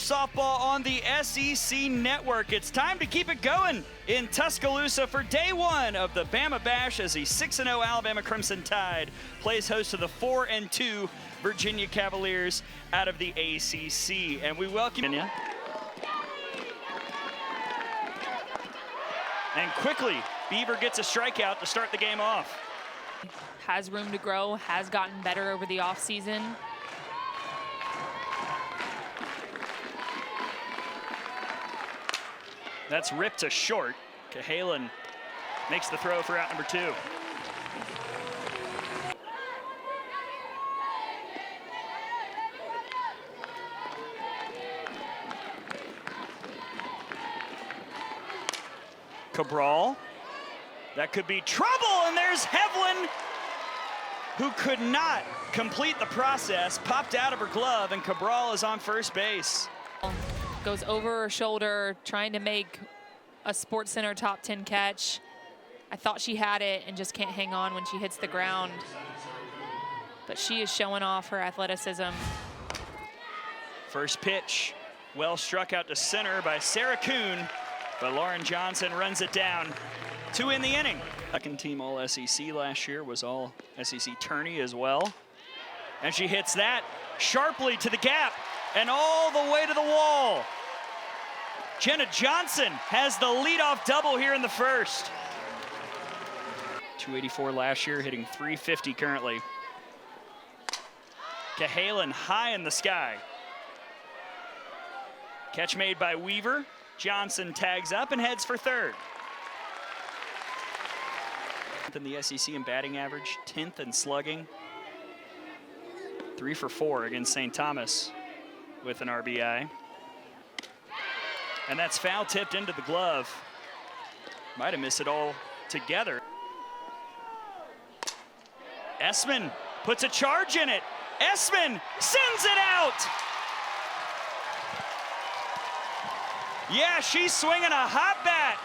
softball on the SEC Network. It's time to keep it going in Tuscaloosa for day one of the Bama Bash as the 6-0 Alabama Crimson Tide plays host to the 4-2 Virginia Cavaliers out of the ACC. And we welcome you. And quickly, Beaver gets a strikeout to start the game off. Has room to grow, has gotten better over the offseason. That's ripped to short. Cahalan makes the throw for out number 2. Cabral, that could be trouble, and there's Hevlin, who could not complete the process, popped out of her glove, and Cabral is on first base. Goes over her shoulder, trying to make a SportsCenter top 10 catch. I thought she had it and just can't hang on when she hits the ground. But she is showing off her athleticism. First pitch, well struck out to center by Sarah Kuhn, but Lauren Johnson runs it down. 2 in the inning. Second team All SEC last year, was All SEC tourney as well. And she hits that sharply to the gap and all the way to the wall. Jenna Johnson has the leadoff double here in the first. 284 last year, hitting 350 currently. Cahalan high in the sky. Catch made by Weaver. Johnson tags up and heads for third. In the SEC in batting average, 10th in slugging. 3 for 4 against St. Thomas with an RBI. And that's foul tipped into the glove. Might have missed it all together. Essman puts a charge in it. Essman sends it out. Yeah, she's swinging a hot bat.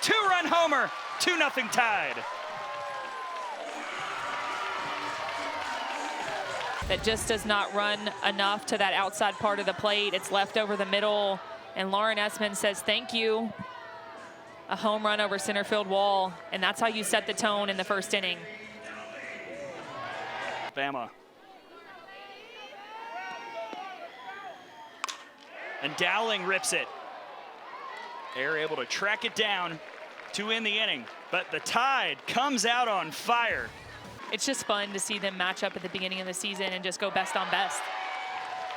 2-run homer, 2-0 Tide. That just does not run enough to that outside part of the plate. It's left over the middle, and Lauren Essman says thank you. A home run over center field wall, and that's how you set the tone in the first inning. Bama. And Dowling rips it. They're able to track it down to end the inning, but the Tide comes out on fire. It's just fun to see them match up at the beginning of the season and just go best on best.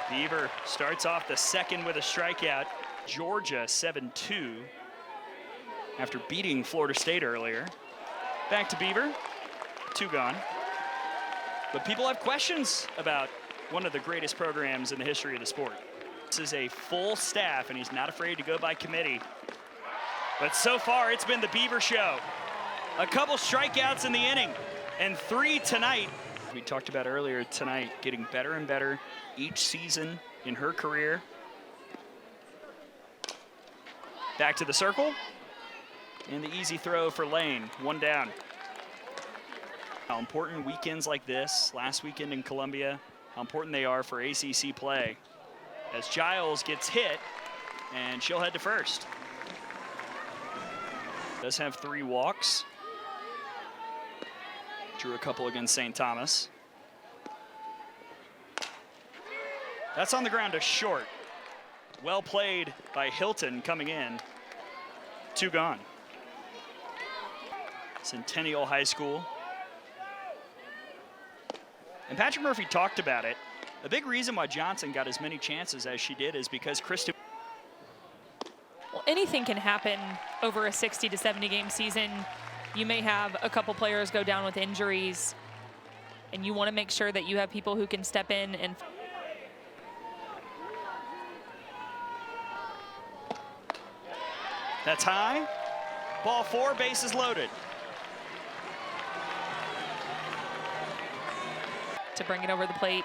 Beaver starts off the second with a strikeout. Georgia 7-2 after beating Florida State earlier. Back to Beaver, 2 gone. But people have questions about one of the greatest programs in the history of the sport. This is a full staff, and he's not afraid to go by committee. But so far, it's been the Beaver show. A couple strikeouts in the inning, and 3 tonight. We talked about earlier tonight, getting better and better each season in her career. Back to the circle, and the easy throw for Lane, 1 down. How important weekends like this, last weekend in Columbia, how important they are for ACC play. As Giles gets hit, and she'll head to first. Does have 3 walks. Drew a couple against St. Thomas. That's on the ground to short. Well played by Hilton coming in. 2 gone. Centennial High School. And Patrick Murphy talked about it. A big reason why Johnson got as many chances as she did is because Kristen. Well, anything can happen over a 60 to 70 game season. You may have a couple players go down with injuries, and you want to make sure that you have people who can step in and. That's high. Ball 4, bases loaded. To bring it over the plate.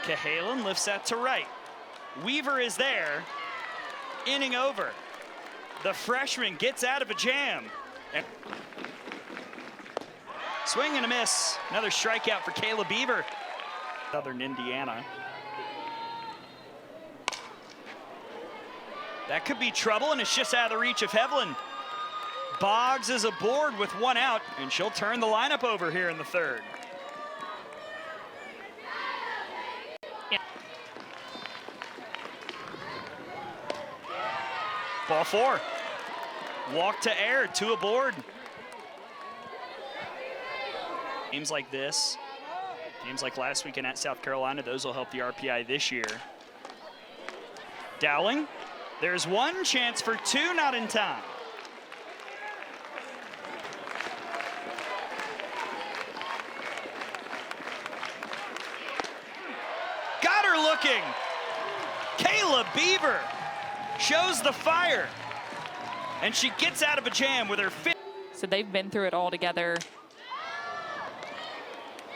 Cahalan lifts that to right. Weaver is there. Inning over. The freshman gets out of a jam. Swing and a miss. Another strikeout for Kayla Beaver. Southern Indiana. That could be trouble, and it's just out of the reach of Hevlin. Boggs is aboard with one out, and she'll turn the lineup over here in the third. Yeah. Ball four. Walk to air, 2 aboard. Games like this, games like last weekend at South Carolina, those will help the RPI this year. Dowling, there's one chance for 2, not in time. Got her looking. Kayla Beaver shows the fire, and she gets out of a jam with her fifth. So they've been through it all together.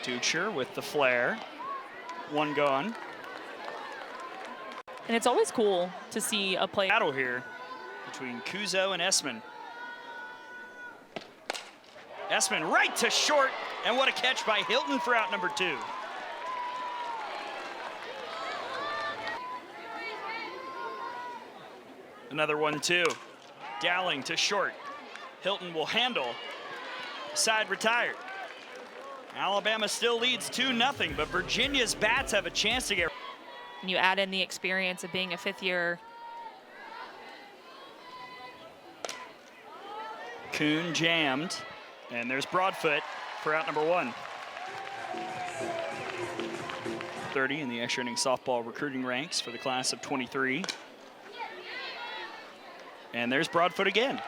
Duchscher with the flare. One gone. And it's always cool to see a play. Battle here between Kuzo and Essman. Essman right to short, and what a catch by Hilton for out number 2. Another 1-2. Dowling to short. Hilton will handle. Side retired. Alabama still leads 2-0, but Virginia's bats have a chance to get. And you add in the experience of being a 5th year. Kuhn jammed, and there's Broadfoot for out number 1. 30 in the extra inning softball recruiting ranks for the class of 23. And there's Broadfoot again.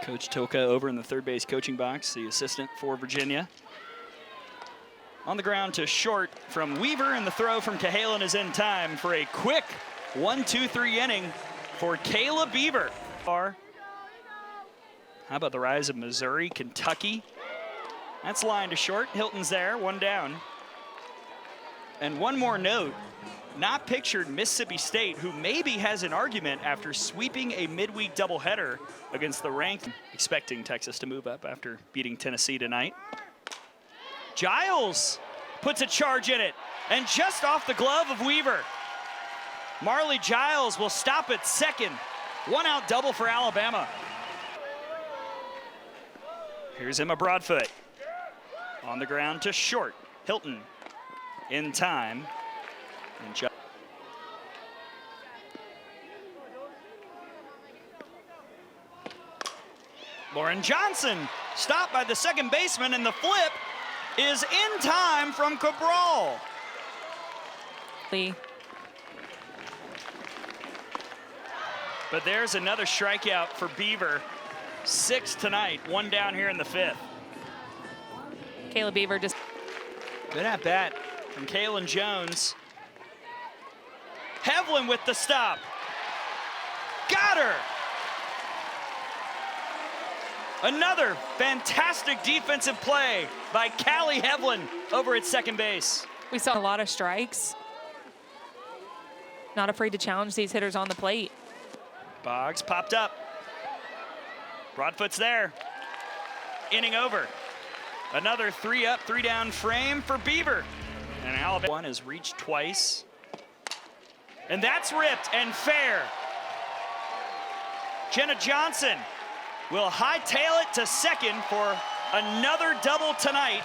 Coach Tilka over in the third base coaching box, the assistant for Virginia. On the ground to short from Weaver, and the throw from Cahalan is in time for a quick 1-2-3 inning for Kayla Beaver. How about the rise of Missouri, Kentucky? That's line to short. Hilton's there, 1 down. And one more note. Not pictured Mississippi State, who maybe has an argument after sweeping a midweek doubleheader against the ranked, expecting Texas to move up after beating Tennessee tonight. Giles puts a charge in it, and just off the glove of Weaver. Marley Giles will stop at second. 1-out double for Alabama. Here's Emma Broadfoot. On the ground to short. Hilton in time. And Lauren Johnson stopped by the second baseman, and the flip is in time from Cabral. But there's another strikeout for Beaver. 6 tonight, 1 down here in the 5th. Kayla Beaver just. Good at bat from Kaylin Jones. Hevlin with the stop. Got her. Another fantastic defensive play by Callie Hevlin over at second base. We saw a lot of strikes. Not afraid to challenge these hitters on the plate. Boggs popped up. Broadfoot's there. Inning over. Another 3 up, 3 down frame for Beaver. And Alabama one has reached twice. And that's ripped and fair. Jenna Johnson will hightail it to second for another double tonight.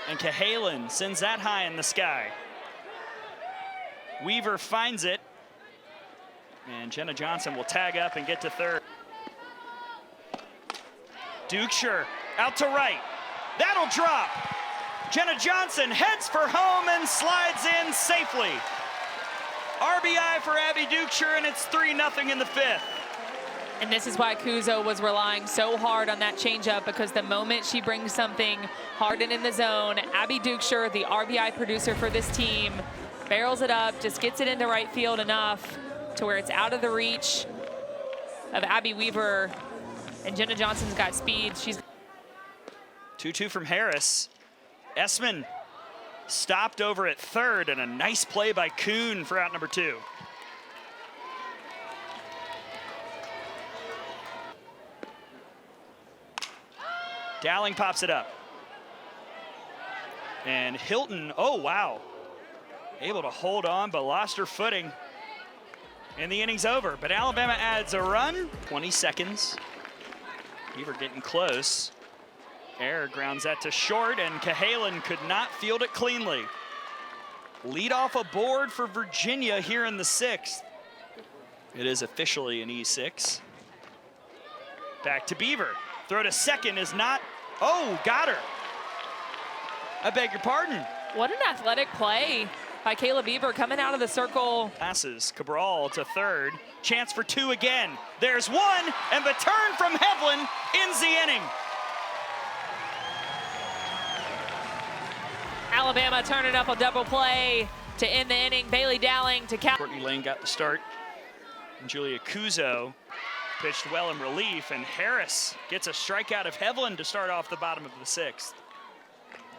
And Cahalan sends that high in the sky. Weaver finds it. And Jenna Johnson will tag up and get to third. Duchscher out to right. That'll drop. Jenna Johnson heads for home and slides in safely. RBI for Abby Duchscher, and it's 3-0 in the 5th. And this is why Kuzo was relying so hard on that changeup, because the moment she brings something hard and in the zone, Abby Duchscher, the RBI producer for this team, barrels it up, just gets it into right field enough to where it's out of the reach of Abby Weaver. And Jenna Johnson's got speed. She's 2-2 from Harris. Essman stopped over at third, and a nice play by Kuhn for out number 2. Dowling pops it up. And Hilton, oh wow, able to hold on but lost her footing. And the inning's over, but Alabama adds a run. 20 seconds. Beaver getting close. Air grounds that to short, and Cahalan could not field it cleanly. Lead off aboard for Virginia here in the 6th. It is officially an E6. Back to Beaver. Throw to second is not, oh, got her. I beg your pardon. What an athletic play by Kayla Beaver coming out of the circle. Passes Cabral to third. Chance for 2 again. There's 1, and the turn from Hevlin ends the inning. Alabama turning up a double play to end the inning. Bailey Dowling to Cal. Courtney Lane got the start. And Julia Kuzo pitched well in relief, and Harris gets a strikeout of Hevlin to start off the bottom of the 6th.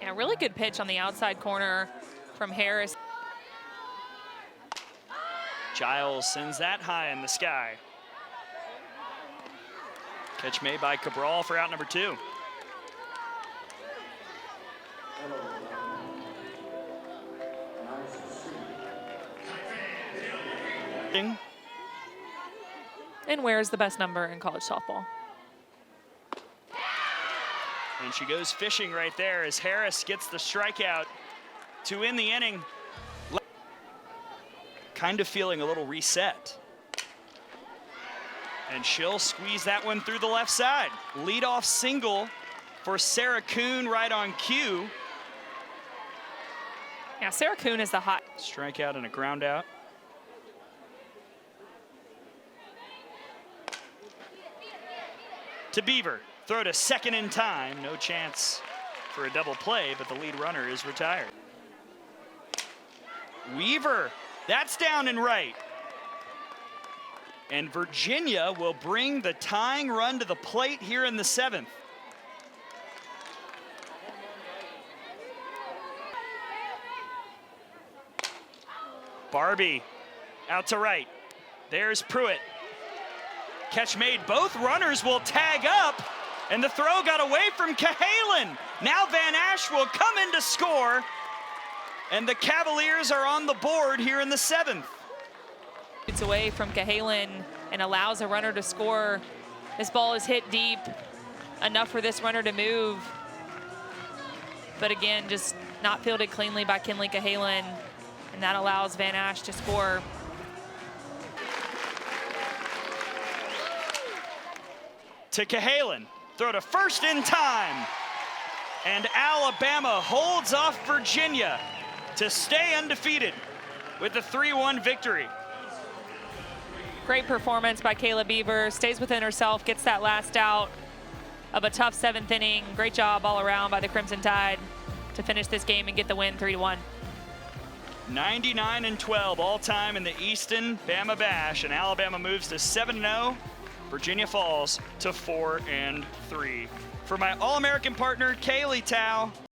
Yeah, really good pitch on the outside corner from Harris. Giles sends that high in the sky. Catch made by Cabral for out number 2. And where's the best number in college softball? And she goes fishing right there as Harris gets the strikeout to end the inning. Kind of feeling a little reset. And she'll squeeze that one through the left side. Leadoff single for Sarah Kuhn right on cue. Yeah, Sarah Kuhn is the hot. Strikeout and a ground out. To Beaver, throw to second in time. No chance for a double play, but the lead runner is retired. Weaver, that's down and right. And Virginia will bring the tying run to the plate here in the 7th. Barbie out to right. There's Pruitt. Catch made. Both runners will tag up, and the throw got away from Cahalan. Now Van Ash will come in to score, and the Cavaliers are on the board here in the 7th. It's away from Cahalan and allows a runner to score. This ball is hit deep, enough for this runner to move. But again, just not fielded cleanly by Kinley Cahalan, and that allows Van Ash to score. To Cahalan, throw to first in time. And Alabama holds off Virginia to stay undefeated with the 3-1 victory. Great performance by Kayla Beaver, stays within herself, gets that last out of a tough 7th inning. Great job all around by the Crimson Tide to finish this game and get the win 3-1. 99-12 all time in the Easton Bama Bash, and Alabama moves to 7-0. Virginia falls to 4-3. For my All-American partner, Kaylee Tao.